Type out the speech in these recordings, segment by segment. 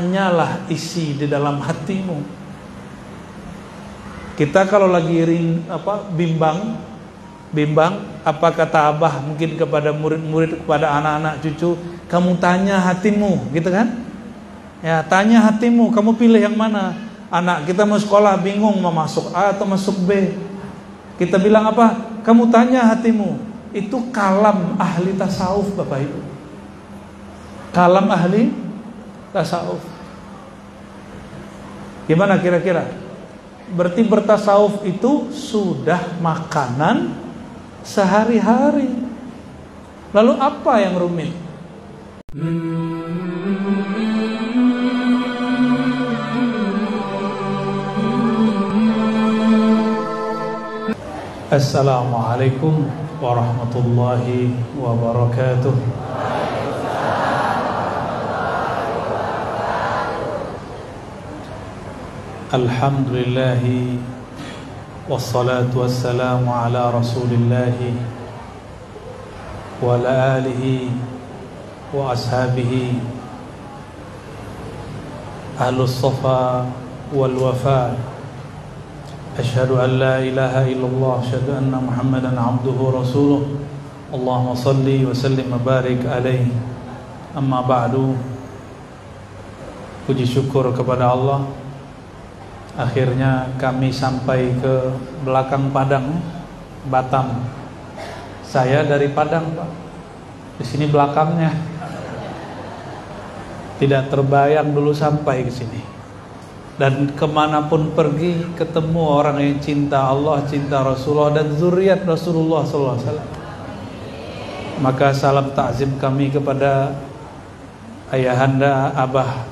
tanyalah isi di dalam hatimu. Kita kalau lagi bimbang, apa kata Abah mungkin kepada murid-murid, kepada anak-anak cucu, kamu tanya hatimu, gitu kan? Ya, tanya hatimu, kamu pilih yang mana? Anak kita mau sekolah bingung mau masuk A atau masuk B. Kita bilang apa? Kamu tanya hatimu. Itu kalam ahli tasawuf, Bapak Ibu. Kalam ahli tasawuf. Gimana kira-kira? Berarti bertasawuf itu sudah makanan sehari-hari. Lalu apa yang rumit? Assalamualaikum warahmatullahi wabarakatuh. Alhamdulillahi wassalatu wassalamu ala rasulillahi wa ala alihi wa ashabihi ahlus safa wal wafa. Asyhadu an la ilaha illallah, asyhadu anna Muhammadan abduhu rasuluh. Allahumma salli wa sallim wa barik alaihi. Amma ba'du. Puji syukur kepada Allah. Akhirnya kami sampai ke belakang Padang, Batam. Saya dari Padang, Pak. Di sini belakangnya. Tidak terbayang dulu sampai ke sini. Dan kemanapun pergi ketemu orang yang cinta Allah, cinta Rasulullah dan zuriat Rasulullah SAW. Maka salam takzim kami kepada ayahanda Abah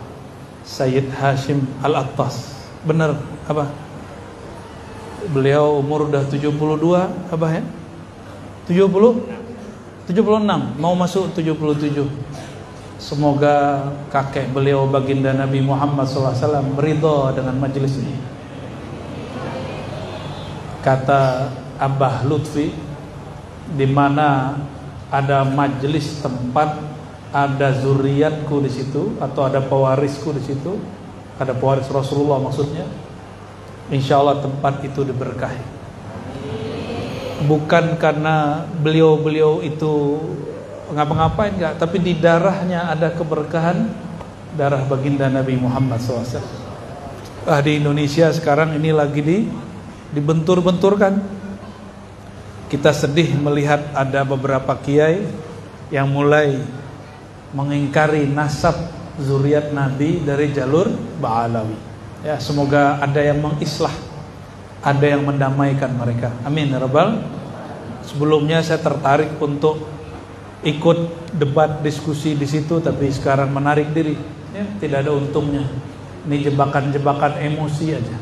Sayyid Hashim Al-Attas. Benar Abah? Beliau umur udah 72 Abah ya? 70? 76, mau masuk 77. Semoga kakek beliau baginda Nabi Muhammad SAW ridha dengan majelis ini. Kata Abah Lutfi, di mana ada majelis tempat, ada zuriatku di situ atau ada pewarisku di situ, ada pewaris Rasulullah maksudnya, insya Allah tempat itu diberkahi. Bukan karena beliau-beliau itu ngapa-ngapain enggak, tapi di darahnya ada keberkahan, darah baginda Nabi Muhammad SAW. Di Indonesia sekarang ini lagi dibentur-benturkan. Kita sedih melihat ada beberapa kiai yang mulai mengingkari nasab zuriat Nabi dari jalur Ba'alawi. Ya, semoga ada yang mengislah, ada yang mendamaikan mereka. Amin ya rabbal. Sebelumnya saya tertarik untuk ikut debat diskusi di situ, tapi sekarang menarik diri, ya, tidak ada untungnya. Ini jebakan-jebakan emosi aja.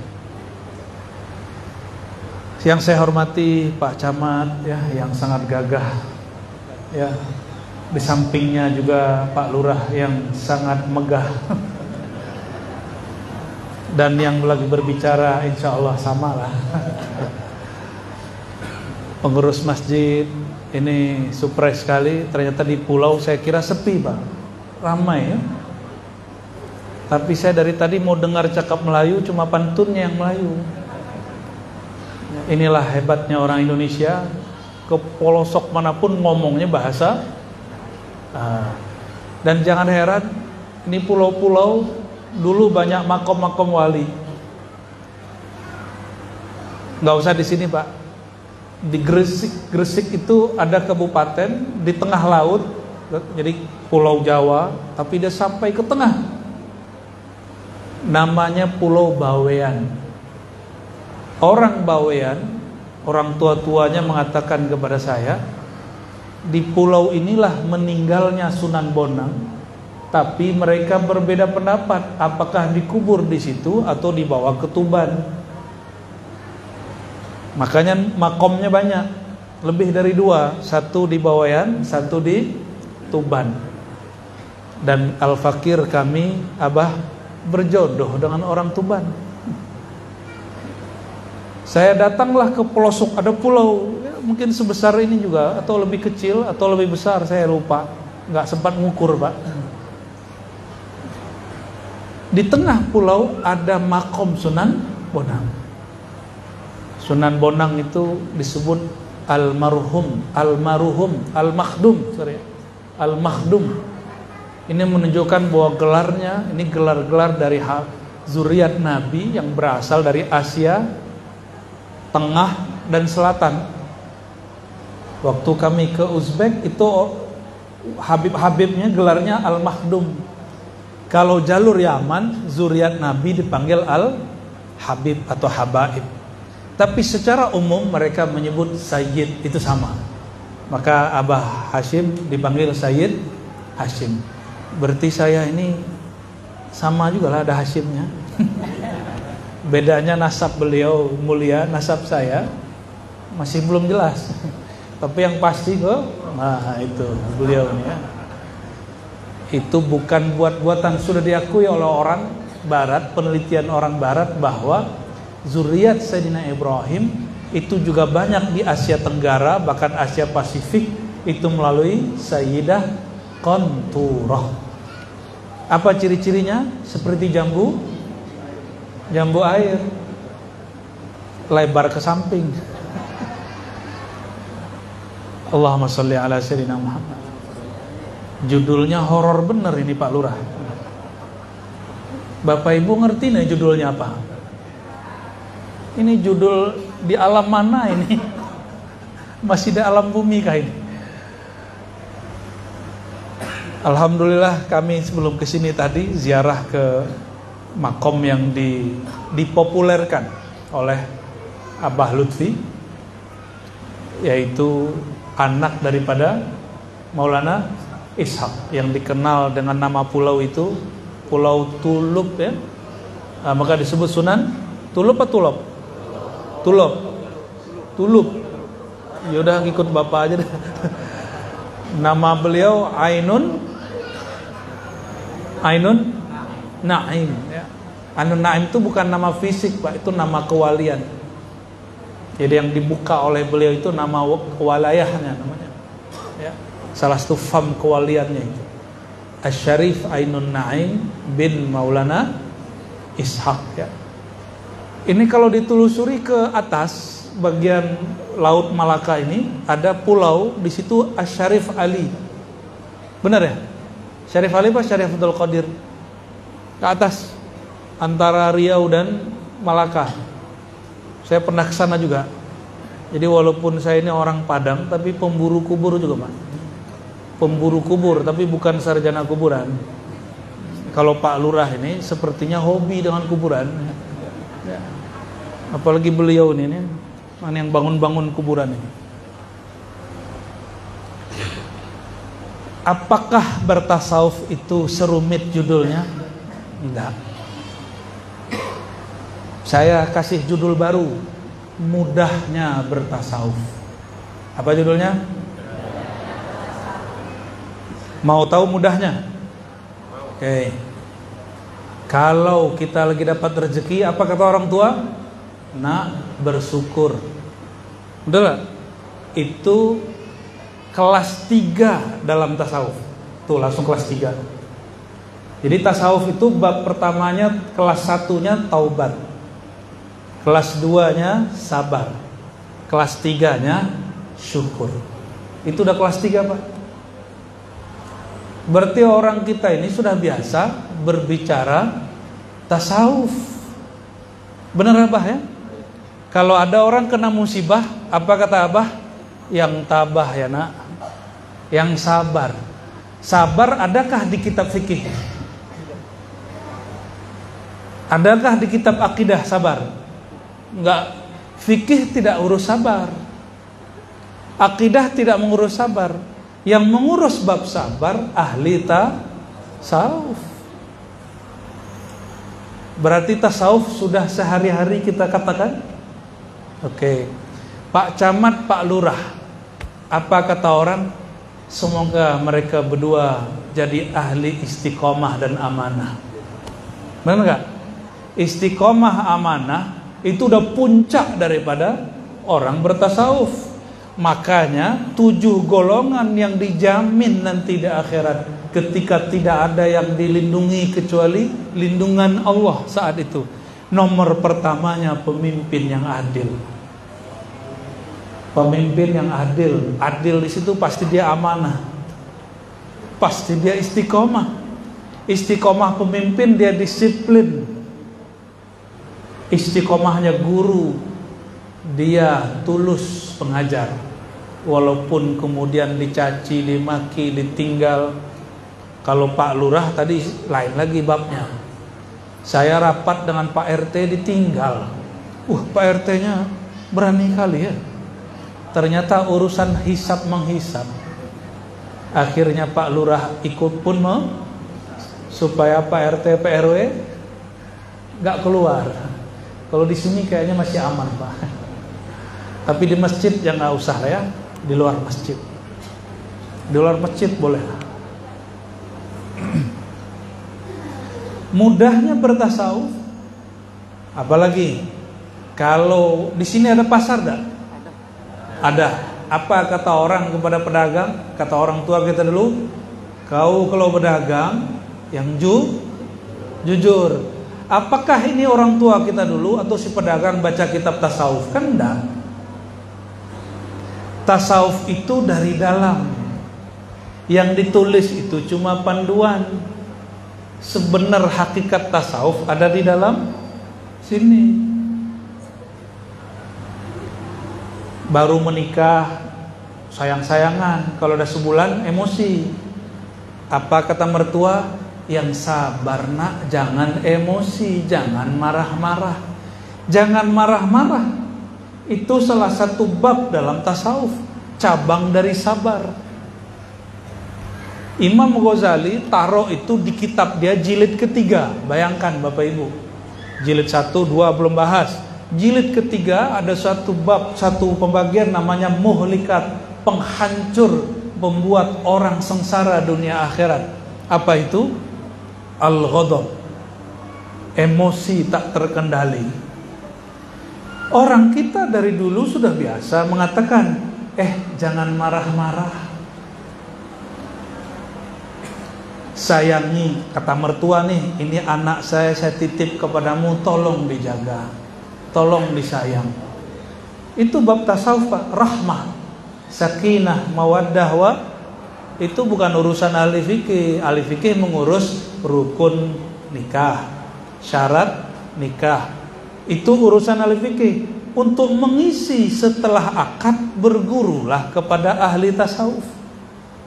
Yang saya hormati Pak Camat, ya, yang sangat gagah, ya. Di sampingnya juga Pak Lurah yang sangat megah. Dan yang lagi berbicara, insya Allah samalah. Pengurus masjid. Ini surprise sekali, ternyata di pulau saya kira sepi Pak, ramai ya. Tapi saya dari tadi mau dengar cakap Melayu, cuma pantunnya yang Melayu. Inilah hebatnya orang Indonesia, ke pelosok manapun ngomongnya bahasa. Dan jangan heran, ini pulau-pulau dulu banyak makom-makom wali. Nggak usah di sini Pak. Di Gresik itu ada kabupaten di tengah laut, jadi Pulau Jawa, tapi dia sampai ke tengah. Namanya Pulau Bawean. Orang Bawean, orang tua-tuanya mengatakan kepada saya, di pulau inilah meninggalnya Sunan Bonang, tapi mereka berbeda pendapat apakah dikubur di situ atau dibawa ke Tuban. Makanya makomnya banyak, lebih dari 2, satu di Bawean, satu di Tuban. Dan Al-Fakir kami, Abah, berjodoh dengan orang Tuban. Saya datanglah ke pelosok, ada pulau, ya, mungkin sebesar ini juga, atau lebih kecil, atau lebih besar, saya lupa, nggak sempat ngukur Pak. Di tengah pulau ada makom Sunan Bonang. Sunan Bonang itu disebut Al-Marhum, Al-Makhdum. Ini menunjukkan bahwa gelarnya, ini gelar-gelar dari zuriat Nabi yang berasal dari Asia Tengah dan Selatan. Waktu kami ke Uzbek itu Habib-habibnya gelarnya Al-Makhdum. Kalau jalur Yaman, zuriat Nabi dipanggil Al-Habib atau Habaib. Tapi secara umum mereka menyebut Sayyid, itu sama. Maka Abah Hashim dipanggil Sayyid Hashim. Berarti saya ini sama juga lah, ada Hashimnya. Bedanya nasab beliau mulia, nasab saya masih belum jelas. Tapi yang pasti kok, nah itu beliau ini ya. Itu bukan buat-buatan, sudah diakui oleh orang Barat, penelitian orang Barat bahwa zuriat Sayyidina Ibrahim itu juga banyak di Asia Tenggara, bahkan Asia Pasifik, itu melalui Sayyidah Qanturah. Apa ciri-cirinya? Seperti jambu air, lebar ke samping. Allahumma sholli ala sayyidina Muhammad. Judulnya horor bener ini Pak Lurah. Bapak Ibu ngerti nih judulnya apa? Ini judul di alam mana ini? Masih di alam bumi kah ini? Alhamdulillah kami sebelum kesini tadi ziarah ke makom yang dipopulerkan oleh Abah Lutfi, yaitu anak daripada Maulana Ishaq yang dikenal dengan nama pulau itu Pulau Tulub ya. Nah, maka disebut Sunan Tulub atau Tulub? Tulub. Yaudah ikut bapak aja deh. Nama beliau Ainun Naim ya. Ainun Naim itu bukan nama fisik Pak, itu nama kewalian. Jadi yang dibuka oleh beliau itu nama kewalayahnya namanya ya. Salah satu fam kewaliannya itu Asy-Syarif Ainun Naim bin Maulana Ishaq ya. Ini kalau ditelusuri ke atas bagian Laut Malaka ini ada pulau, di situ Asy-Syarif Ali. Benar ya? Syarif Ali apa Syarif Abdul Qadir? Ke atas antara Riau dan Malaka. Saya pernah ke sana juga. Jadi walaupun saya ini orang Padang tapi pemburu kubur juga, Pak. Pemburu kubur tapi bukan sarjana kuburan. Kalau Pak Lurah ini sepertinya hobi dengan kuburan ya. Apalagi beliau ini mana yang bangun-bangun kuburan ini. Apakah bertasawuf itu serumit judulnya? Enggak. Saya kasih judul baru, mudahnya bertasawuf. Apa judulnya? Mau tahu mudahnya? Oke. Kalau kita lagi dapat rezeki, apa kata orang tua? Nak, bersyukur. Udah, itu kelas 3 dalam tasawuf. Tuh langsung kelas 3. Jadi tasawuf itu bab pertamanya, kelas 1-nya taubat, kelas 2-nya sabar, kelas 3-nya syukur. Itu udah kelas 3 Pak. Berarti orang kita ini sudah biasa berbicara tasawuf. Benar Abah ya? Kalau ada orang kena musibah, apa kata Abah? Yang tabah ya nak, yang sabar. Sabar adakah di kitab fikih? Adakah di kitab akidah sabar? Enggak. Fikih tidak urus sabar, akidah tidak mengurus sabar. Yang mengurus bab sabar ahli tasawuf. Berarti tasawuf sudah sehari-hari kita katakan. Oke. Pak Camat, Pak Lurah, apa kata orang? Semoga mereka berdua jadi ahli istiqomah dan amanah. Benar gak? Istiqomah amanah itu udah puncak daripada orang bertasawuf. Makanya 7 golongan yang dijamin nanti di akhirat ketika tidak ada yang dilindungi kecuali lindungan Allah saat itu. Nomor pertamanya pemimpin yang adil. Pemimpin yang adil. Adil di situ pasti dia amanah. Pasti dia istiqomah. Istiqomah pemimpin, dia disiplin. Istiqomahnya guru, dia tulus pengajar. Walaupun kemudian dicaci, dimaki, ditinggal. Kalau Pak Lurah tadi lain lagi babnya. Saya rapat dengan Pak RT ditinggal. Pak RT-nya berani kali ya. Ternyata urusan hisab menghisab. Akhirnya Pak Lurah ikut pun supaya Pak RT PRW gak keluar. Kalau di sini kayaknya masih aman Pak. Tapi di masjid ya nggak usah ya. Di luar masjid. Di luar masjid boleh. Mudahnya bertasawuf. Apalagi kalau di sini ada pasar dah? Ada. Apa kata orang kepada pedagang? Kata orang tua kita dulu, kau kalau berdagang yang jujur. Apakah ini orang tua kita dulu atau si pedagang baca kitab tasawuf? Kan enggak. Tasawuf itu dari dalam. Yang ditulis itu cuma panduan. Sebenar hakikat tasawuf ada di dalam sini. Baru menikah sayang-sayangan, kalau udah sebulan emosi. Apa kata mertua? Yang sabar nak, jangan emosi, jangan marah-marah. Jangan marah-marah. Itu salah satu bab dalam tasawuf, cabang dari sabar. Imam Ghazali taruh itu di kitab dia jilid ketiga. Bayangkan Bapak Ibu, jilid 1, 2 belum bahas. Jilid ketiga ada satu bab, satu pembagian namanya muhlikat, penghancur, membuat orang sengsara dunia akhirat. Apa itu? Al-ghadab, emosi tak terkendali. Orang kita dari dulu sudah biasa mengatakan, jangan marah-marah. Sayangi, kata mertua nih, ini anak saya titip kepadamu, tolong dijaga, tolong disayang. Itu bab tasawuf, rahmah, sakinah, mawaddah, itu bukan urusan ahli fikih. Ahli fikih mengurus rukun nikah, syarat nikah. Itu urusan ahli fikih. Untuk mengisi setelah akad, bergurulah kepada ahli tasawuf.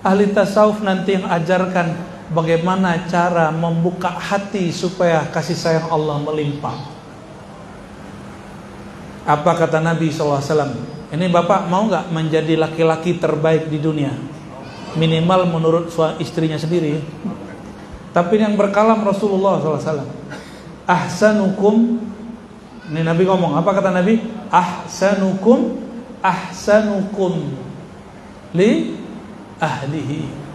Ahli tasawuf nanti yang ajarkan bagaimana cara membuka hati supaya kasih sayang Allah melimpah. Apa kata Nabi SAW? Ini bapak mau gak menjadi laki-laki terbaik di dunia? Minimal menurut istrinya sendiri. Tapi yang berkalam Rasulullah SAW. Ahsanukum, ini Nabi ngomong, apa kata Nabi? Ahsanukum li ahlihi.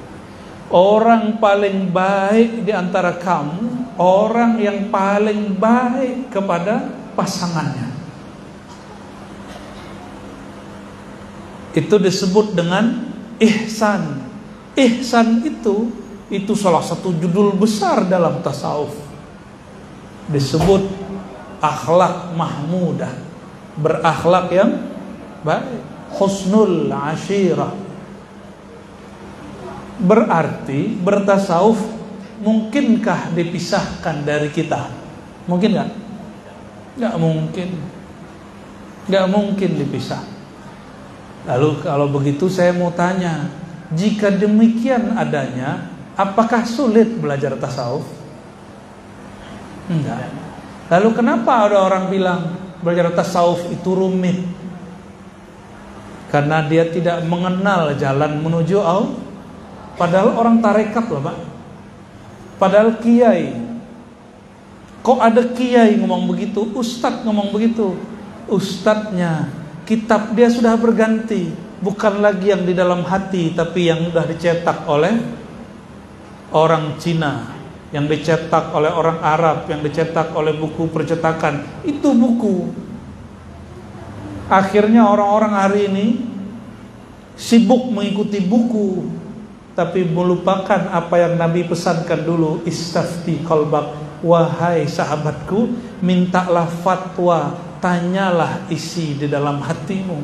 Orang paling baik di antara kamu, orang yang paling baik kepada pasangannya. Itu disebut dengan ihsan. Ihsan itu salah satu judul besar dalam tasawuf. Disebut akhlak mahmudah, berakhlak yang baik, husnul ashirah. Berarti bertasawuf mungkinkah dipisahkan dari kita? Mungkin gak? Gak mungkin. Gak mungkin dipisah. Lalu kalau begitu saya mau tanya, jika demikian adanya, apakah sulit belajar tasawuf? Enggak. Lalu kenapa ada orang bilang belajar tasawuf itu rumit? Karena dia tidak mengenal jalan menuju Allah. Padahal orang tarekat loh Pak. Padahal kiai. Kok ada kiai ngomong begitu, ustadz ngomong begitu? Ustadznya, kitab dia sudah berganti. Bukan lagi yang di dalam hati, tapi yang sudah dicetak oleh orang Cina, yang dicetak oleh orang Arab, yang dicetak oleh buku percetakan. Itu buku. Akhirnya orang-orang hari ini sibuk mengikuti buku, tapi melupakan apa yang Nabi pesankan dulu. Istafti qalbak, wahai sahabatku, mintalah fatwa, tanyalah isi di dalam hatimu.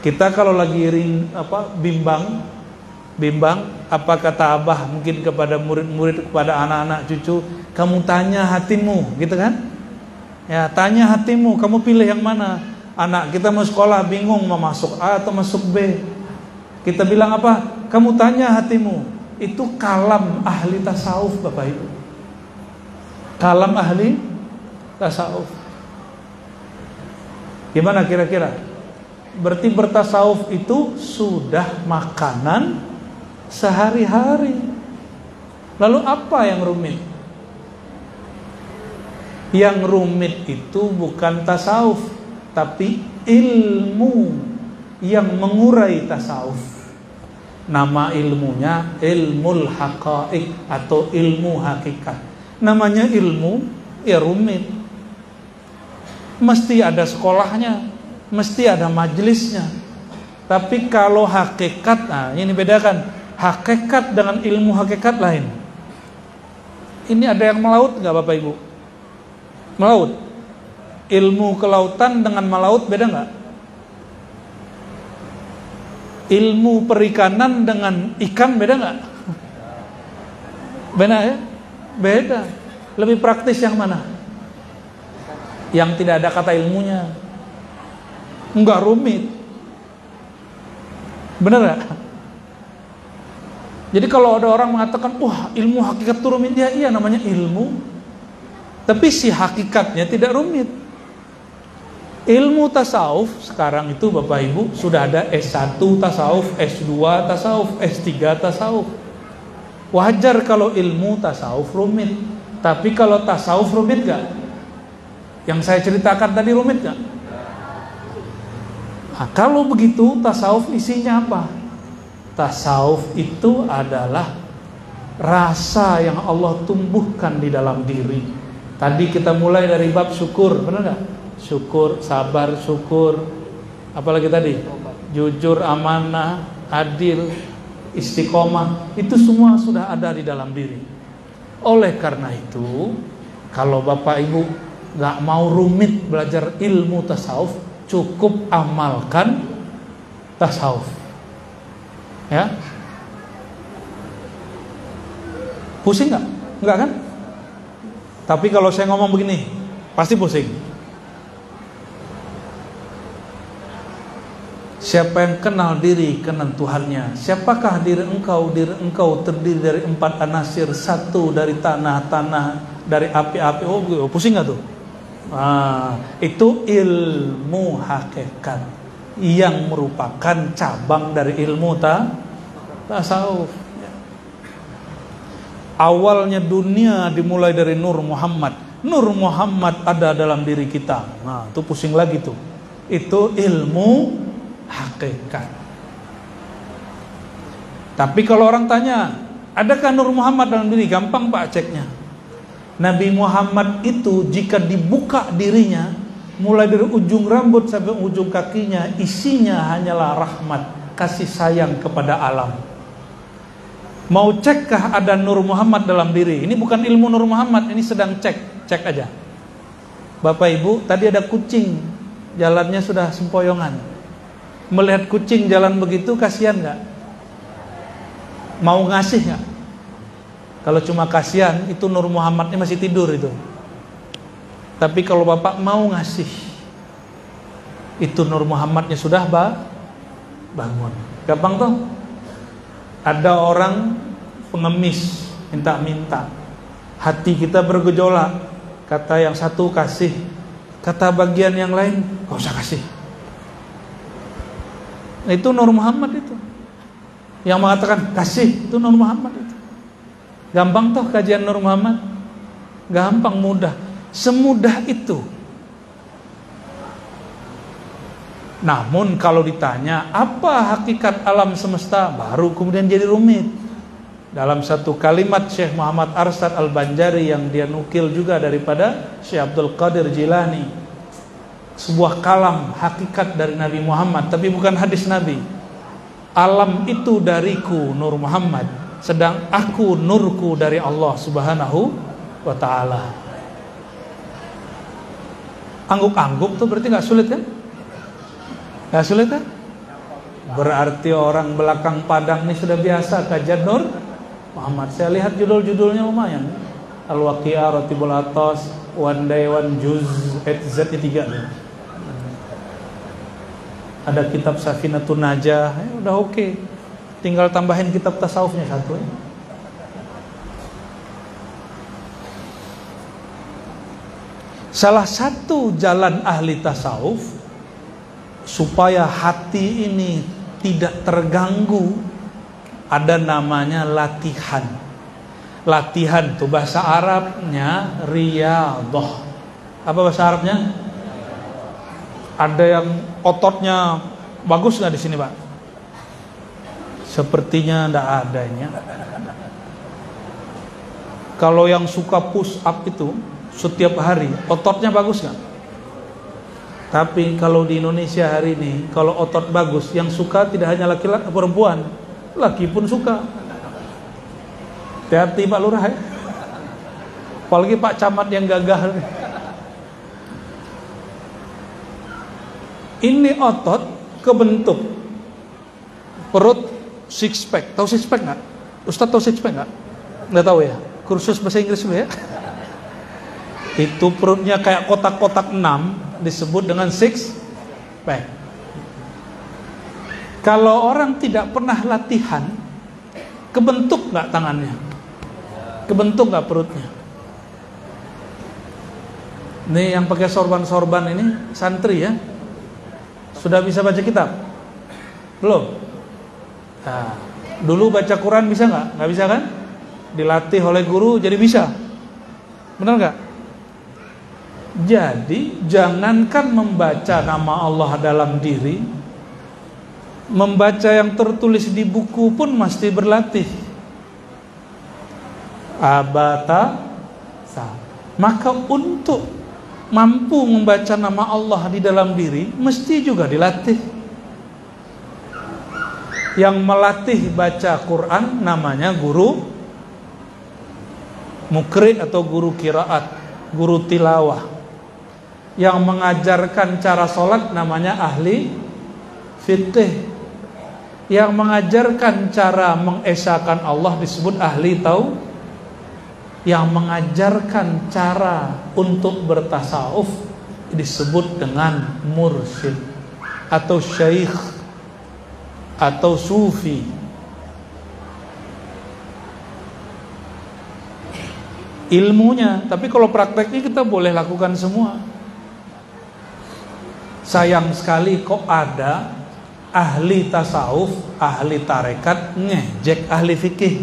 Kita kalau lagi bimbang, apa kata Abah mungkin kepada murid-murid, kepada anak-anak cucu, kamu tanya hatimu, gitu kan? Ya, tanya hatimu, kamu pilih yang mana? Anak kita mau sekolah bingung mau masuk A atau masuk B. Kita bilang apa? Kamu tanya hatimu. Itu kalam ahli tasawuf, Bapak Ibu. Kalam ahli tasawuf. Gimana kira-kira? Berarti bertasawuf itu sudah makanan sehari-hari. Lalu apa yang rumit? Yang rumit itu bukan tasawuf, tapi ilmu yang mengurai tasawuf. Nama ilmunya ilmul haqaiq atau ilmu hakikat. Namanya ilmu, ya rumit. Mesti ada sekolahnya, mesti ada majelisnya. Tapi kalau hakikat, nah ini bedakan. Hakikat dengan ilmu hakikat lain. Ini ada yang melaut nggak Bapak Ibu? Melaut. Ilmu kelautan dengan melaut beda nggak? Ilmu perikanan dengan ikan beda nggak? Beda ya? Beda. Lebih praktis yang mana? Yang tidak ada kata ilmunya. Enggak rumit. Bener nggak? Jadi kalau ada orang mengatakan, wah ilmu hakikat itu rumit, ya iya namanya ilmu. Tapi si hakikatnya tidak rumit. Ilmu tasawuf sekarang itu Bapak Ibu sudah ada S1 tasawuf, S2 tasawuf, S3 tasawuf. Wajar kalau ilmu tasawuf rumit. Tapi kalau tasawuf rumit gak? Yang saya ceritakan tadi rumit gak? Nah, kalau begitu tasawuf isinya apa? Tasawuf itu adalah rasa yang Allah tumbuhkan di dalam diri. Tadi kita mulai dari bab syukur, benar gak? Syukur, sabar, syukur. Apalagi tadi? Jujur, amanah, adil, istiqomah. Itu semua sudah ada di dalam diri. Oleh karena itu, kalau Bapak Ibu gak mau rumit belajar ilmu tasawuf, cukup amalkan tasawuf. Ya. Pusing gak? Enggak kan? Tapi kalau saya ngomong begini, pasti pusing. Siapa yang kenal diri, kenal Tuhannya. Siapakah diri engkau? Diri engkau terdiri dari 4 anasir. 1 dari tanah, dari api. Oh, pusing gak tuh? Itu ilmu hakikat yang merupakan cabang dari ilmu tasawuf. Awalnya dunia dimulai dari Nur Muhammad. Nur Muhammad ada dalam diri kita. Nah, itu pusing lagi tuh. Itu ilmu hakikat. Tapi kalau orang tanya, adakah Nur Muhammad dalam diri? Gampang Pak ceknya. Nabi Muhammad itu jika dibuka dirinya, mulai dari ujung rambut sampai ujung kakinya, isinya hanyalah rahmat, kasih sayang kepada alam. Mau cekkah ada Nur Muhammad dalam diri? Ini bukan ilmu Nur Muhammad, ini sedang cek aja. Bapak Ibu, tadi ada kucing, jalannya sudah sempoyongan. Melihat kucing jalan begitu, kasihan gak? Mau ngasih gak? Kalau cuma kasihan, itu Nur Muhammadnya masih tidur itu. Tapi kalau Bapak mau ngasih, itu Nur Muhammadnya sudah bangun. Gampang toh? Ada orang pengemis, minta-minta. Hati kita bergejolak. Kata yang satu kasih, kata bagian yang lain gak usah kasih. Itu Nur Muhammad itu. Yang mengatakan kasih, itu Nur Muhammad itu. Gampang toh kajian Nur Muhammad? Gampang, mudah. Semudah itu. Namun kalau ditanya apa hakikat alam semesta, baru kemudian jadi rumit. Dalam satu kalimat Syekh Muhammad Arsyad Al-Banjari yang dia nukil juga daripada Syekh Abdul Qadir Jilani, sebuah kalam hakikat dari Nabi Muhammad, tapi bukan hadis Nabi. Alam itu dariku, Nur Muhammad, sedang aku nurku dari Allah Subhanahu wa ta'ala. Angguk-angguk tuh berarti gak sulit kan? Gak sulit kan? Berarti orang belakang Padang ini sudah biasa kajian Nur Muhammad. Saya lihat judul-judulnya lumayan. Al-Waqi'ah, Ratibul Atas, One Day One Juz, Z 3. Ada kitab Safinatun Najah, udah oke. Tinggal tambahin kitab tasawufnya satu. Salah satu jalan ahli tasawuf supaya hati ini tidak terganggu, ada namanya latihan. Latihan tuh bahasa Arabnya riyadhah. Apa bahasa Arabnya? Ada yang ototnya bagus nggak di sini, Pak? Sepertinya nggak adanya. Kalau yang suka push up itu setiap hari, ototnya bagus nggak? Tapi kalau di Indonesia hari ini, kalau otot bagus, yang suka tidak hanya laki-laki, perempuan, laki pun suka. Hati-hati Pak Lurah ya. Apalagi Pak Camat yang gagah. Ini otot kebentuk perut six pack. Tahu six pack nggak? Ustadz tahu six pack nggak? Nggak tahu ya. Kursus bahasa Inggris dulu ya. Itu perutnya kayak kotak-kotak 6 disebut dengan six pack. Kalau orang tidak pernah latihan, kebentuk nggak tangannya? Kebentuk nggak perutnya? Nih yang pakai sorban-sorban ini santri ya. Sudah bisa baca kitab? Belum? Nah, dulu baca Quran bisa nggak? Nggak bisa kan? Dilatih oleh guru jadi bisa. Benar nggak? Jadi jangankan membaca nama Allah dalam diri, membaca yang tertulis di buku pun mesti berlatih. Abata sa. Maka untuk mampu membaca nama Allah di dalam diri mesti juga dilatih. Yang melatih baca Quran namanya guru mukri atau guru qiraat, guru tilawah. Yang mengajarkan cara sholat namanya ahli fikih. Yang mengajarkan cara mengesahkan Allah disebut ahli tauhid. Yang mengajarkan cara untuk bertasawuf disebut dengan mursyid atau syekh atau sufi. Ilmunya, tapi kalau prakteknya kita boleh lakukan semua. Sayang sekali kok ada ahli tasawuf, ahli tarekat ngejek ahli fikih.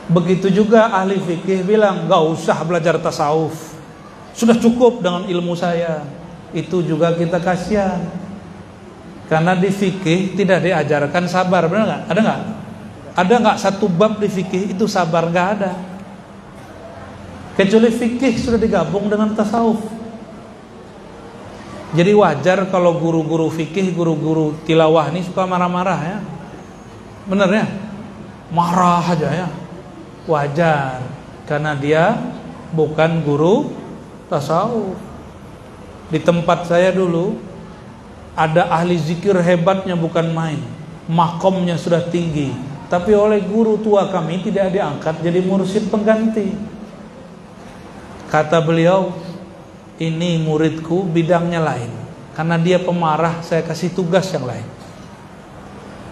Begitu juga ahli fikih bilang gak usah belajar tasawuf, sudah cukup dengan ilmu saya. Itu juga kita kasihan, karena di fikih tidak diajarkan sabar. Benar nggak? Ada nggak? Ada nggak satu bab di fikih itu sabar? Nggak ada. Kecuali fikih sudah digabung dengan tasawuf. Jadi wajar kalau guru-guru fikih, guru-guru tilawah ini suka marah-marah ya. Bener ya? Marah aja ya. Wajar, karena dia bukan guru tasawuf. Di tempat saya dulu ada ahli zikir hebatnya bukan main, makomnya sudah tinggi, tapi oleh guru tua kami tidak diangkat jadi mursyid pengganti. Kata beliau, ini muridku bidangnya lain, karena dia pemarah saya kasih tugas yang lain.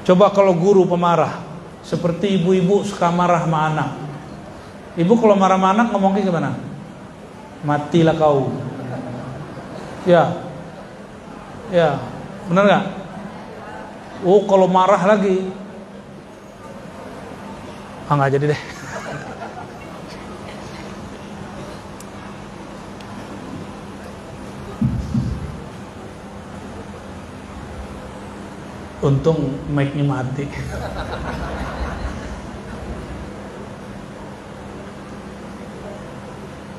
Coba kalau guru pemarah, seperti ibu-ibu suka marah sama anak. Ibu kalau marah sama anak ngomongnya gimana? Matilah kau. Ya, ya, benar nggak? Oh, kalau marah lagi, nggak jadi deh. Untung mic-nya mati.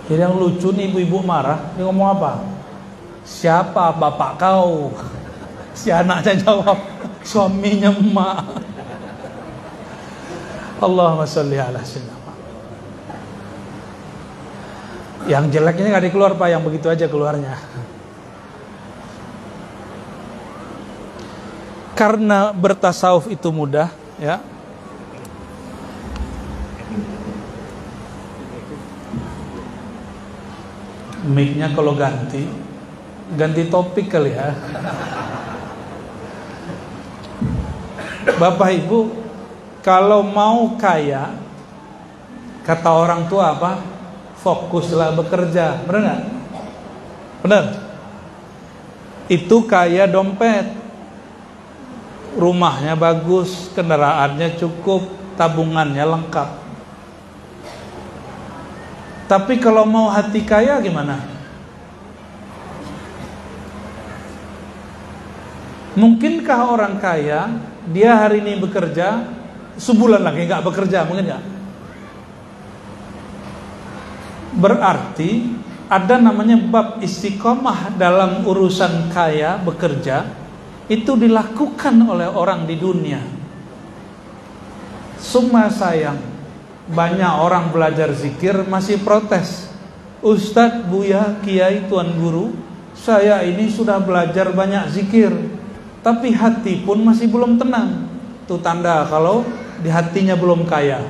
Jadi yang lucu nih, ibu-ibu marah, dia ngomong apa? Siapa bapak kau? Si anaknya jawab, suaminya emak. Allahumma sholli ala sayyidina. Yang jeleknya nggak dikeluar Pak, yang begitu aja keluarnya. Karena bertasawuf itu mudah, ya. Mic-nya kalau ganti topik kali ya. Bapak Ibu, kalau mau kaya, kata orang tua apa? Fokuslah bekerja, benar nggak? Benar. Itu kaya dompet, rumahnya bagus, kendaraannya cukup, tabungannya lengkap. Tapi kalau mau hati kaya gimana? Mungkinkah orang kaya dia hari ini bekerja, sebulan lagi nggak bekerja, mungkin nggak? Berarti ada namanya bab istiqomah dalam urusan kaya bekerja, itu dilakukan oleh orang di dunia. Summa sayang, banyak orang belajar zikir masih protes. Ustadz, Buya, Kiai, Tuan Guru, saya ini sudah belajar banyak zikir, tapi hati pun masih belum tenang. Itu tanda kalau di hatinya belum kaya.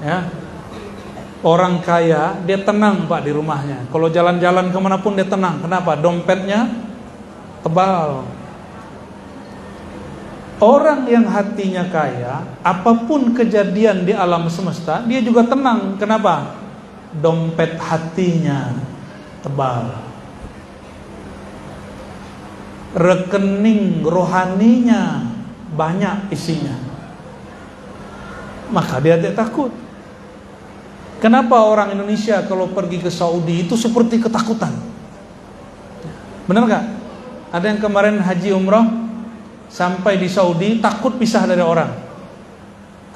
Ya. Orang kaya dia tenang Pak di rumahnya. Kalau jalan-jalan kemanapun dia tenang. Kenapa? Dompetnya tebal. Orang yang hatinya kaya, apapun kejadian di alam semesta, dia juga tenang. Kenapa? Dompet hatinya tebal. Rekening rohaninya banyak isinya. Maka dia tidak takut. Kenapa orang Indonesia kalau pergi ke Saudi itu seperti ketakutan? Benar gak? Ada yang kemarin haji umroh sampai di Saudi takut pisah dari orang.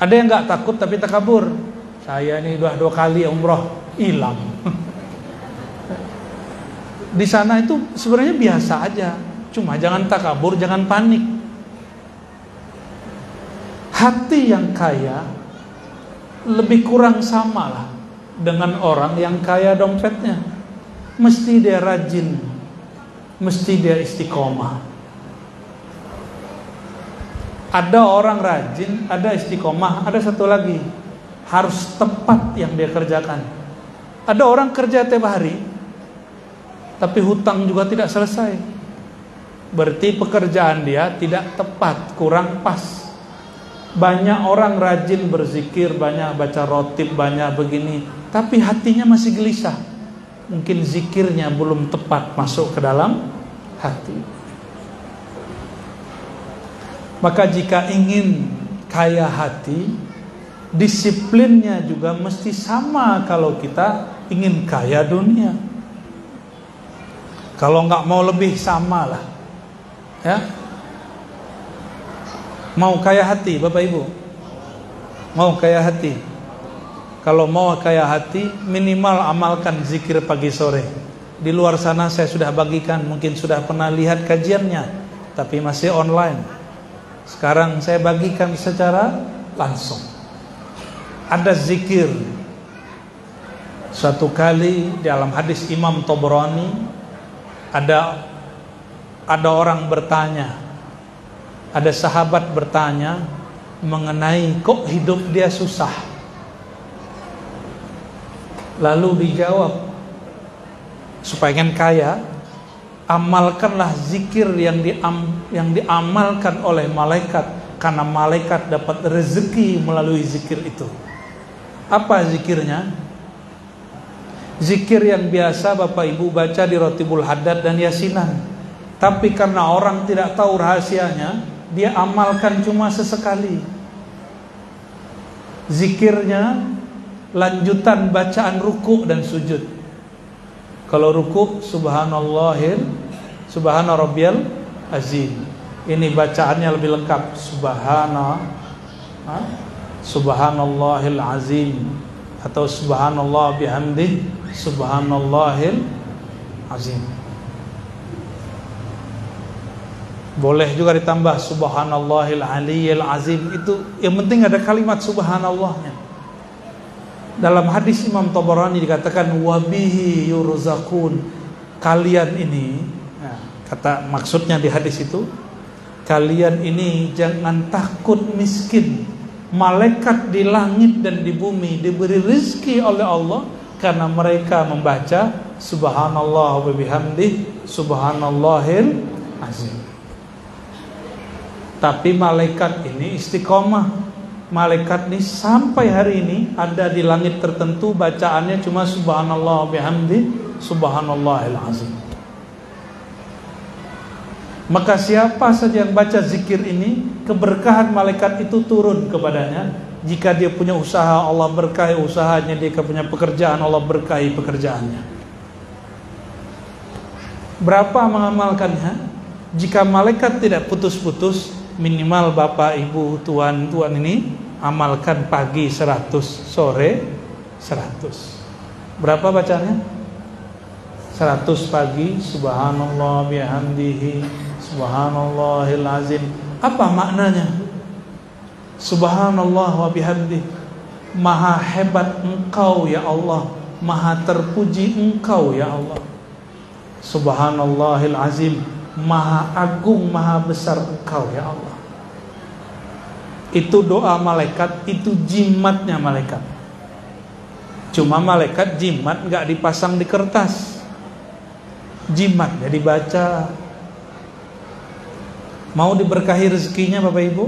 Ada yang gak takut tapi takabur. Saya ini udah 2 kali umroh, hilang. Di sana itu sebenarnya biasa aja. Cuma jangan takabur, jangan panik. Hati yang kaya lebih kurang sama lah dengan orang yang kaya dompetnya. Mesti dia rajin, mesti dia istiqomah. Ada orang rajin, ada istiqomah, ada satu lagi, harus tepat yang dia kerjakan. Ada orang kerja tiap hari, tapi hutang juga tidak selesai. Berarti pekerjaan dia tidak tepat, kurang pas. Banyak orang rajin berzikir, banyak baca rotib, banyak begini, tapi hatinya masih gelisah. Mungkin zikirnya belum tepat masuk ke dalam hati. Maka jika ingin kaya hati, disiplinnya juga mesti sama kalau kita ingin kaya dunia. Kalau nggak mau lebih sama lah, ya. Mau kaya hati, Bapak Ibu? Mau kaya hati? Kalau mau kaya hati, minimal amalkan zikir pagi sore. Di luar sana saya sudah bagikan, mungkin sudah pernah lihat kajiannya, tapi masih online. Sekarang saya bagikan secara langsung. Ada zikir. Suatu kali dalam hadis Imam Tabrani, ada orang bertanya, ada sahabat bertanya mengenai kok hidup dia susah. Lalu dijawab, supaya ingin kaya, amalkanlah zikir yang diamalkan oleh malaikat, karena malaikat dapat rezeki melalui zikir itu. Apa zikirnya? Zikir yang biasa Bapak Ibu baca di Rotibul Haddad dan Yasinan. Tapi karena orang tidak tahu rahasianya, dia amalkan cuma sesekali. Zikirnya lanjutan bacaan ruku dan sujud. Kalau ruku, subhanallahil, subhana rabbiyal azim. Ini bacaannya lebih lengkap. Subhanallahil azim, atau subhanallah bihamdih, subhanallahil azim. Boleh juga ditambah subhanallahil aliyyil azim. Itu yang penting ada kalimat subhanallahnya. Dalam hadis Imam Tabarani dikatakan wabihi yurzakun. Kalian ini, nah, kata maksudnya di hadis itu, kalian ini jangan takut miskin. Malaikat di langit dan di bumi diberi rezeki oleh Allah karena mereka membaca subhanallah wa bihamdih subhanallahil azim. Tapi malaikat ini istiqomah. Malaikat ini sampai hari ini ada di langit tertentu bacaannya cuma subhanallah wa bihamdih subhanallahil azim. Maka siapa saja yang baca zikir ini, keberkahan malaikat itu turun kepadanya. Jika dia punya usaha, Allah berkahi usahanya. Dia punya pekerjaan, Allah berkahi pekerjaannya. Berapa mengamalkannya? Jika malaikat tidak putus-putus, minimal bapak, ibu, tuan ini amalkan pagi 100, sore 100. Berapa bacanya? 100 pagi subhanallah bihamdihi subhanallahil azim. Apa maknanya? Subhanallah wa bihamdihi, maha hebat engkau ya Allah, maha terpuji engkau ya Allah. Subhanallahil azim, maha agung, maha besar engkau ya Allah. Itu doa malaikat, itu jimatnya malaikat. Cuma malaikat jimat gak dipasang di kertas, jimat jadi baca. Mau diberkahi rezekinya Bapak Ibu?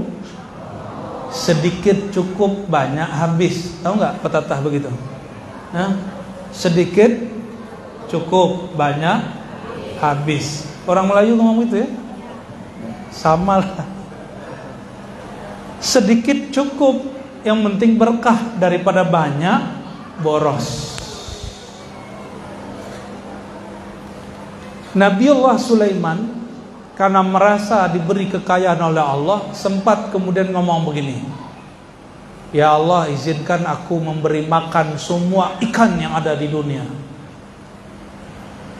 Sedikit cukup, banyak habis. Tahu nggak pepatah begitu? Nah, sedikit cukup, banyak habis. Orang Melayu ngomong gitu ya. Sama lah. Sedikit cukup, yang penting berkah, daripada banyak boros. Nabiullah Sulaiman karena merasa diberi kekayaan oleh Allah, sempat kemudian ngomong begini, ya Allah, izinkan aku memberi makan semua ikan yang ada di dunia.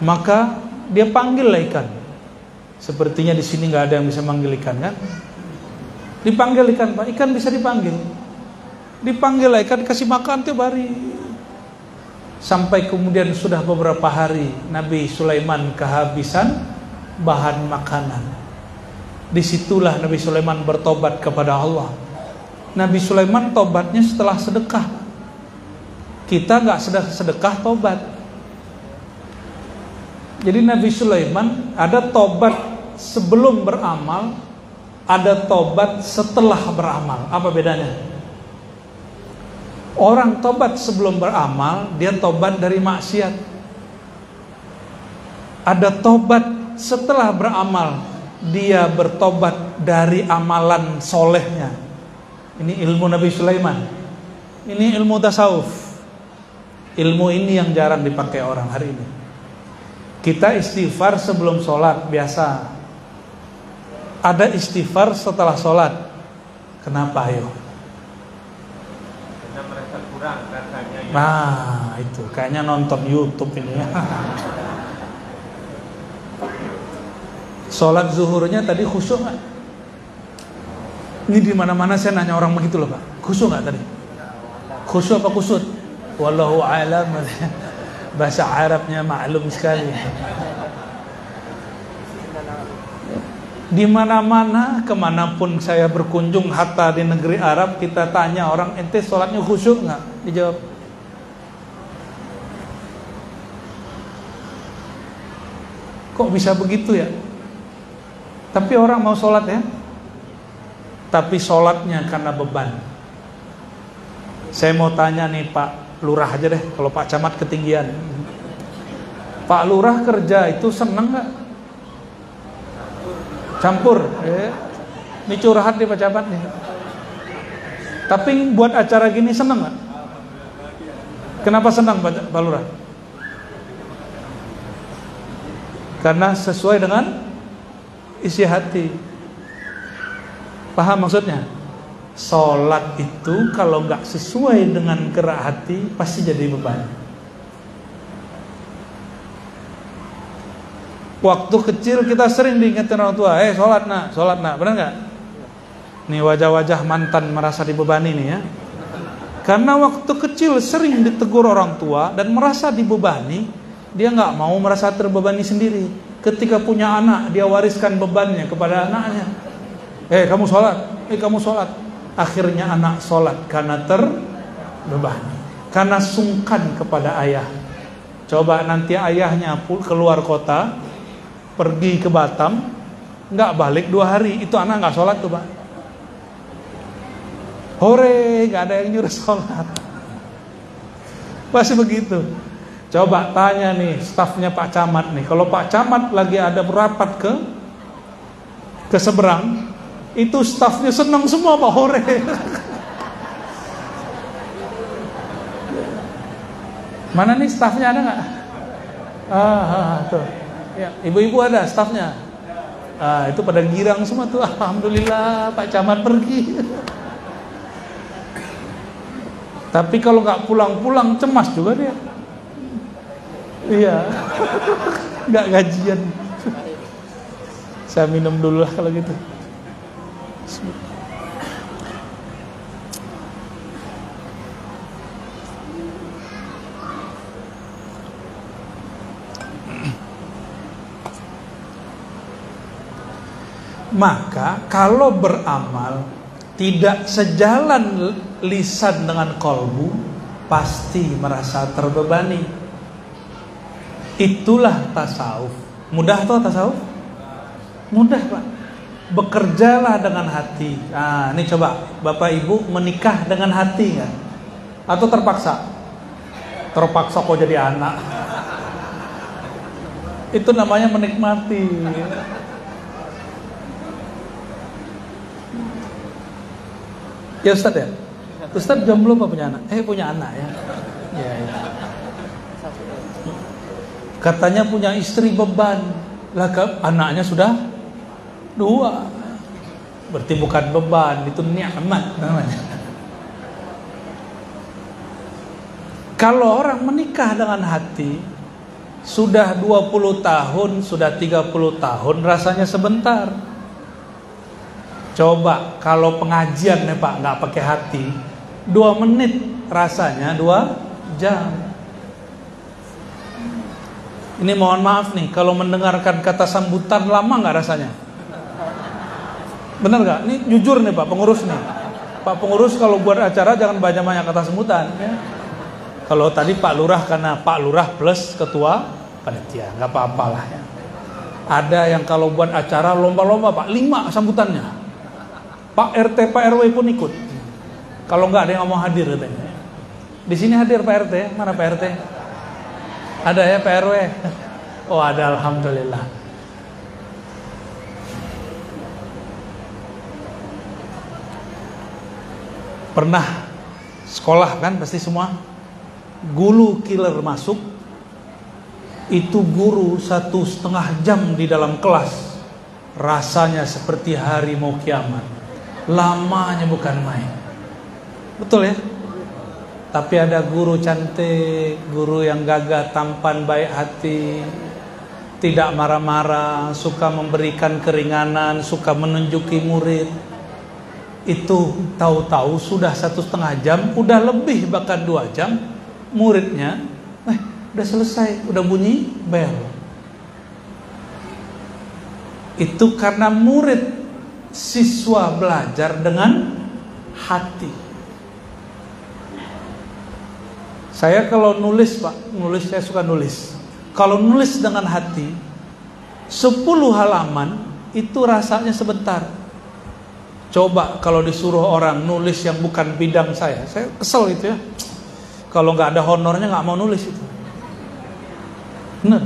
Maka dia panggillah ikan. Sepertinya di sini nggak ada yang bisa manggil ikan kan? Dipanggil ikan, Pak. Ikan bisa dipanggil. Dipanggillah ikan, dikasih makan tiap hari. Sampai kemudian sudah beberapa hari Nabi Sulaiman kehabisan bahan makanan. Disitulah Nabi Sulaiman bertobat kepada Allah. Nabi Sulaiman tobatnya setelah sedekah. Kita nggak sedekah tobat. Jadi Nabi Sulaiman ada tobat sebelum beramal, ada tobat setelah beramal. Apa bedanya? Orang tobat sebelum beramal, dia tobat dari maksiat. Ada tobat setelah beramal, dia bertobat dari amalan solehnya. Ini ilmu Nabi Sulaiman. Ini ilmu tasawuf. Ilmu ini yang jarang dipakai orang hari ini. Kita istighfar sebelum sholat biasa. Ada istighfar setelah sholat. Kenapa ayo? Karena merasa kurang rasanya. Nah itu kayaknya nonton YouTube ini ya. Sholat zuhurnya tadi khusyuk nggak? Ini di mana-mana saya nanya orang begitu loh Pak. Khusyuk nggak tadi? Khusyuk apa kusut? Wallahu a'lam. Bahasa Arabnya maklum sekali. Di mana-mana, kemanapun saya berkunjung, hatta di negeri Arab, kita tanya orang, ente sholatnya khusyuk nggak? Dijawab, kok bisa begitu ya? Tapi orang mau sholat ya, tapi sholatnya karena beban. Saya mau tanya nih Pak Lurah aja deh, kalau Pak Camat ketinggian. Pak Lurah kerja itu seneng nggak? Campur. Ini curhat nih Pak Camat nih. Tapi buat acara gini seneng nggak? Kenapa senang Pak Lurah? Karena sesuai dengan isi hati. Paham maksudnya? Sholat itu kalau nggak sesuai dengan gerak hati pasti jadi beban. Waktu kecil kita sering diingetin orang tua, sholat nak, benar nggak? Nih wajah-wajah mantan merasa dibebani nih ya. Karena waktu kecil sering ditegur orang tua dan merasa dibebani, dia nggak mau merasa terbebani sendiri. Ketika punya anak, dia wariskan bebannya kepada anaknya. Kamu sholat. Akhirnya anak sholat karena terbebani, karena sungkan kepada ayah. Coba nanti ayahnya keluar kota, pergi ke Batam, nggak balik 2 hari, itu anak nggak sholat tuh Pak. Hore, nggak ada yang nyuruh sholat. Pasti begitu. Coba tanya nih stafnya Pak Camat nih, kalau Pak Camat lagi ada berapat ke seberang, itu stafnya senang semua Pak, hore. Mana nih stafnya, ada nggak? Tuh. Ya, ibu-ibu ada stafnya. Itu pada girang semua tuh. Alhamdulillah Pak Camat pergi. Tapi kalau nggak pulang-pulang cemas juga dia. Iya. Nggak gajian. Saya minum dulu lah kalau gitu. Maka kalau beramal tidak sejalan lisan dengan kolbu, pasti merasa terbebani. Itulah tasawuf. Mudah toh tasawuf? Mudah Pak. Bekerjalah dengan hati. Ini coba Bapak Ibu menikah dengan hati nggak? Atau terpaksa? Terpaksa kok jadi anak. Itu namanya menikmati. Ya Ustadz ya? Ustadz jomblo apa punya anak? Punya anak ya. Ya. Katanya punya istri beban. Lah anaknya sudah 2. Berarti bukan beban, itu nikmat namanya. Kalau orang menikah dengan hati, sudah 20 tahun, sudah 30 tahun, rasanya sebentar. Coba kalau pengajian nih Pak nggak pakai hati, 2 menit rasanya 2 jam. Ini mohon maaf nih, kalau mendengarkan kata sambutan lama nggak rasanya? Bener nggak? Ini jujur nih Pak pengurus nih. Pak pengurus kalau buat acara jangan banyak-banyak kata sambutan. Ya. Kalau tadi Pak Lurah karena Pak Lurah plus ketua panitia, nggak apa-apalah ya. Ada yang kalau buat acara lomba-lomba Pak 5 sambutannya. Pak RT, Pak RW pun ikut. Kalau nggak ada yang mau hadir katanya. Di sini hadir Pak RT, mana Pak RT? Ada ya Pak RW? Oh ada, alhamdulillah. Pernah sekolah kan pasti semua. Guru killer masuk, itu guru 1,5 jam di dalam kelas. Rasanya seperti hari mau kiamat. Lamanya bukan main. Betul ya? Tapi ada guru cantik, guru yang gagah, tampan, baik hati, tidak marah-marah, suka memberikan keringanan, suka menunjuki murid. Itu tahu-tahu sudah 1,5 jam, udah lebih bahkan 2 jam, muridnya, udah selesai, udah bunyi bel. Itu karena murid siswa belajar dengan hati. Saya kalau nulis Pak, saya suka nulis. Kalau nulis dengan hati, 10 halaman itu rasanya sebentar. Coba kalau disuruh orang nulis yang bukan bidang saya kesel itu ya. Kalau nggak ada honornya nggak mau nulis itu. Benar.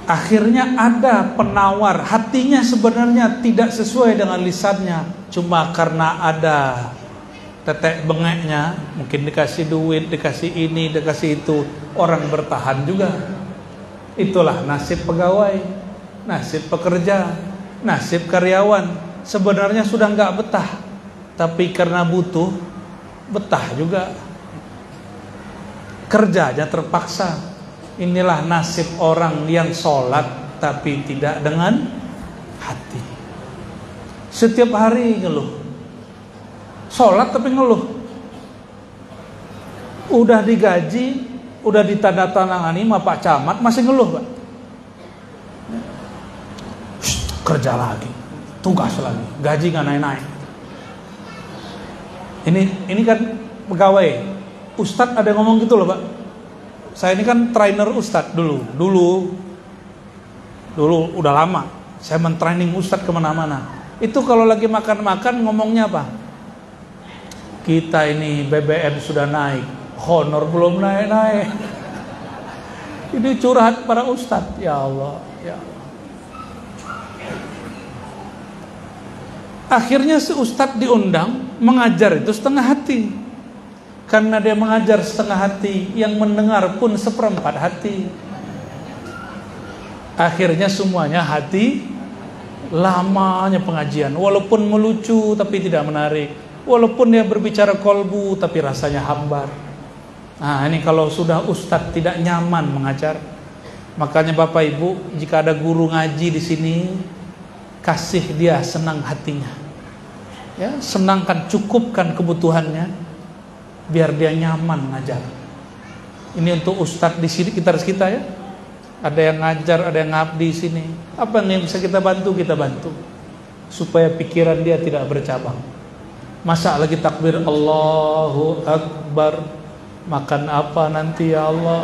Akhirnya ada penawar, hatinya sebenarnya tidak sesuai dengan lisannya, cuma karena ada tetek bengeknya, mungkin dikasih duit, dikasih ini, dikasih itu, orang bertahan juga. Itulah nasib pegawai, nasib pekerja, nasib karyawan. Sebenarnya sudah nggak betah, tapi karena butuh, betah juga. Kerjanya terpaksa. Inilah nasib orang yang sholat tapi tidak dengan hati. Setiap hari ngeluh, sholat tapi ngeluh. Udah digaji, udah ditandatangani sama Pak Camat, masih ngeluh, Pak. Kerja lagi, tugas lagi, gaji nggak naik-naik. Ini kan pegawai. Ustadz ada yang ngomong gitu loh, Pak. Saya ini kan trainer Ustadz dulu udah lama. Saya mentraining Ustadz kemana-mana. Itu kalau lagi makan-makan ngomongnya apa? Kita ini BBM sudah naik, honor belum naik-naik. Ini curhat para Ustadz. Ya Allah, ya Allah. Akhirnya si Ustadz diundang mengajar itu setengah hati. Karena dia mengajar setengah hati, yang mendengar pun seperempat hati. Akhirnya semuanya hati. Lamanya pengajian, walaupun melucu tapi tidak menarik, walaupun dia berbicara kolbu tapi rasanya hambar. Nah, ini kalau sudah Ustadz tidak nyaman mengajar. Makanya Bapak Ibu, jika ada guru ngaji di sini, kasih dia senang hatinya. Ya, senangkan, cukupkan kebutuhannya biar dia nyaman ngajar. Ini untuk Ustadz di sini kita ya. Ada yang ngajar, ada yang ngabdi di sini. Apa yang bisa kita bantu, kita bantu supaya pikiran dia tidak bercabang. Masa lagi takbir Allahu Akbar, makan apa nanti ya Allah?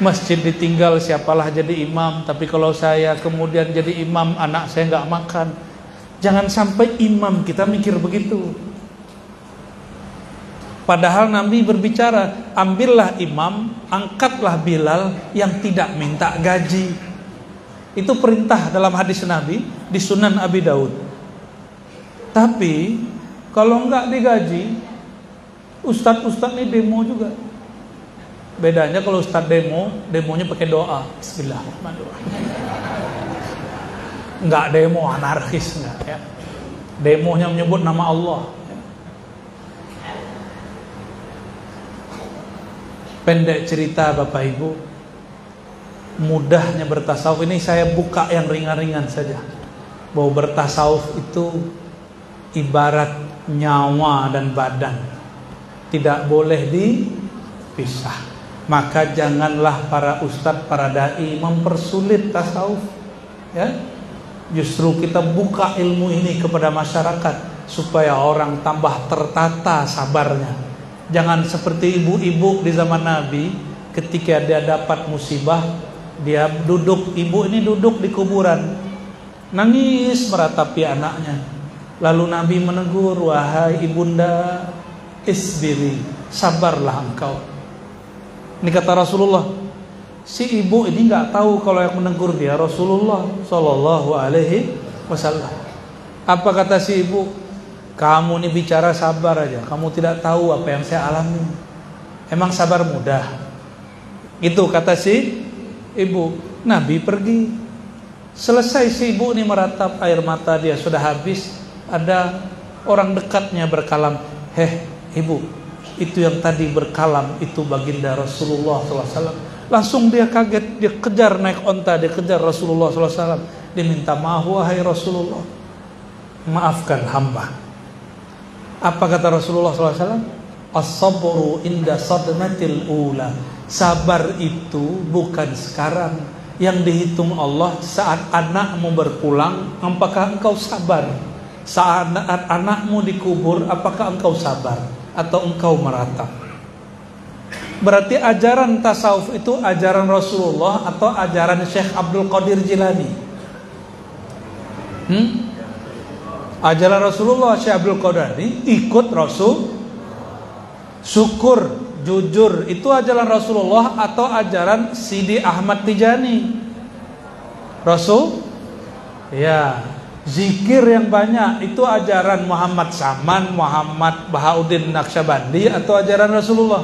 Masjid ditinggal, siapalah jadi imam. Tapi kalau saya kemudian jadi imam, anak saya nggak makan. Jangan sampai imam kita mikir begitu. Padahal Nabi berbicara, ambillah imam, angkatlah Bilal yang tidak minta gaji. Itu perintah dalam hadis Nabi di Sunan Abi Daud. Tapi kalau enggak digaji, ustadz ini demo juga. Bedanya kalau ustadz demonya pakai doa. Bismillahirrahmanirrahim. Enggak demo anarkis, enggak ya. Demonya menyebut nama Allah. Pendek cerita Bapak Ibu, mudahnya bertasawuf ini saya buka yang ringan-ringan saja. Bahwa bertasawuf itu ibarat nyawa dan badan, tidak boleh dipisah. Maka janganlah para ustadz, para dai mempersulit tasawuf, ya. Justru kita buka ilmu ini kepada masyarakat supaya orang tambah tertata sabarnya. Jangan seperti ibu-ibu di zaman Nabi, ketika dia dapat musibah, dia duduk, ibu ini duduk di kuburan, nangis meratapi anaknya. Lalu Nabi menegur, wahai ibunda, isbiri, sabarlah engkau. Ini kata Rasulullah. Si ibu ini nggak tahu kalau yang menegur dia Rasulullah Shallallahu Alaihi Wasallam. Apa kata si ibu? Kamu ini bicara sabar aja, kamu tidak tahu apa yang saya alami. Emang sabar mudah? Itu kata si ibu. Nabi pergi. Selesai si ibu ini meratap, air mata dia sudah habis. Ada orang dekatnya berkalam, ibu, itu yang tadi berkalam itu baginda Rasulullah SAW. Langsung dia kaget, dia kejar naik onta, dia kejar Rasulullah SAW. Dia minta maaf, wahai Rasulullah, maafkan hamba. Apa kata Rasulullah SAW? As-sabru inda sadmatil ula. Sabar itu bukan sekarang. Yang dihitung Allah saat anakmu berpulang, apakah engkau sabar? Saat anakmu dikubur, apakah engkau sabar? Atau engkau meratap? Berarti ajaran tasawuf itu ajaran Rasulullah atau ajaran Syekh Abdul Qadir Jilani? Ajaran Rasulullah, Syekh Abdul Qadir ikut Rasul. Syukur, jujur, itu ajaran Rasulullah atau ajaran Sidi Ahmad Tijani? Rasul? Ya. Zikir yang banyak itu ajaran Muhammad Saman, Muhammad Bahauddin Naqsyabandi atau ajaran Rasulullah?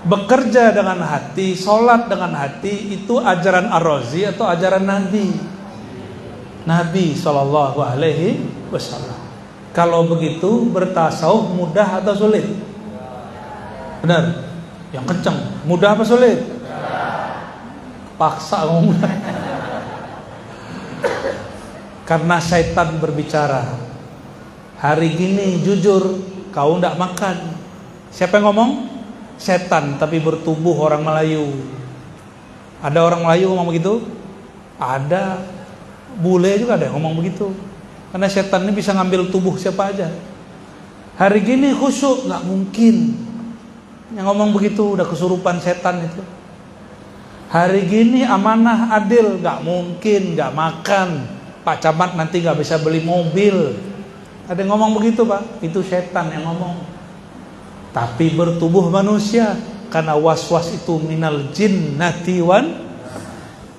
Bekerja dengan hati, sholat dengan hati, itu ajaran Ar-Razi atau ajaran Nabi Sallallahu Alaihi Wasallam. Kalau begitu bertasawuf mudah atau sulit? Benar. Yang kencang. Mudah apa sulit? Paksa ngomong. Karena syaitan berbicara. Hari gini jujur kau ndak makan. Siapa yang ngomong? Setan, tapi bertubuh orang Melayu. Ada orang Melayu ngomong begitu? Ada. Bule juga ada yang ngomong begitu. Karena setan ini bisa ngambil tubuh siapa aja. Hari gini khusyuk, nggak mungkin. Yang ngomong begitu udah kesurupan setan itu. Hari gini amanah adil, nggak mungkin, nggak makan. Pak Camat nanti nggak bisa beli mobil. Ada yang ngomong begitu Pak, itu setan yang ngomong. Tapi bertubuh manusia, karena was-was itu minal jinnati wan.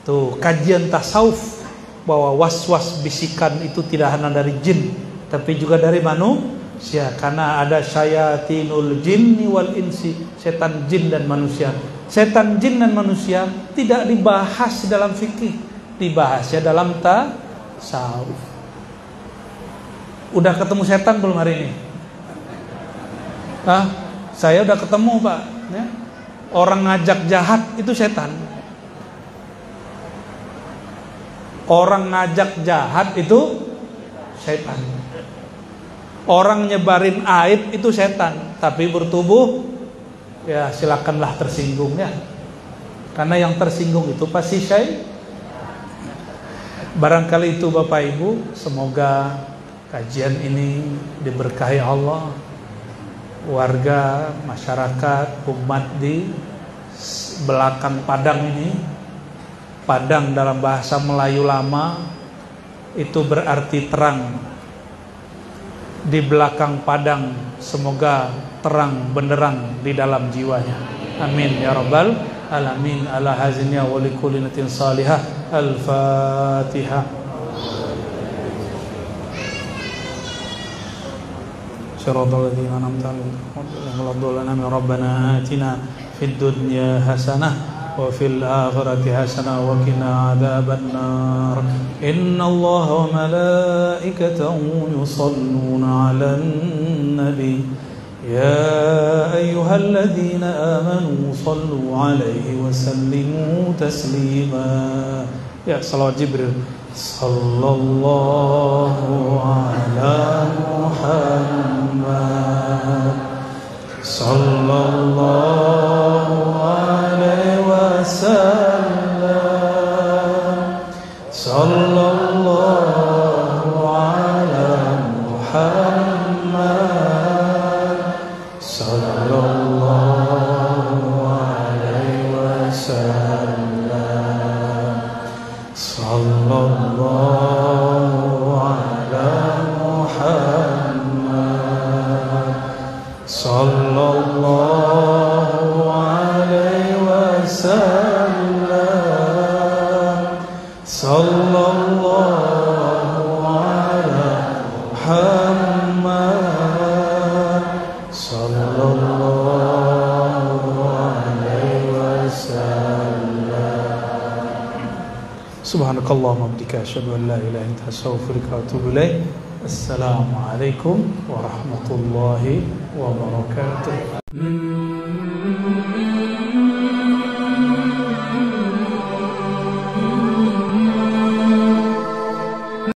Tuh kajian tasawuf bahwa was-was bisikan itu tidak hanya dari jin, tapi juga dari manusia. Karena ada syayatinul jinni wal insi, setan jin dan manusia. Setan jin dan manusia tidak dibahas dalam fikih, dibahasnya dalam tasawuf. Udah ketemu setan belum hari ini? Saya udah ketemu Pak ya. Orang ngajak jahat itu setan. Orang ngajak jahat itu setan. Orang nyebarin aib itu setan. Tapi bertubuh, ya silakanlah tersinggung ya. Karena yang tersinggung itu pasti syaitan. Barangkali itu Bapak Ibu, semoga kajian ini diberkahi Allah. Warga, masyarakat, umat di belakang Padang ini. Padang dalam bahasa Melayu lama itu berarti terang. Di belakang Padang semoga terang benderang di dalam jiwanya. Amin ya rabbal alamin. Ala hazinnya wa likulli natin salihah. Al-Fatihah. صراط الذين أنعمت عليهم غير المغضوب عليهم ربنا آتنا في الدنيا حسنة وفي الآخرة حسنة وقنا عذاب النار إن الله وملائكته يصلون على النبي يا أيها الذين آمنوا صلوا عليه وسلموا تسليما يا صلوات جبريل صلى الله على محمد صلى الله عليه وسلم صلى الله على محمد صلى الله عليه وسلم صلى الله على محمد صلى الله عليه وسلم صلى الله على محمد صلى الله عليه وسلم Subhanakallahumma wa bihamdika asyhadu an la ilaha illa anta astaghfiruka wa atubu ilaik. Assalamualaikum warahmatullahi wabarakatuh.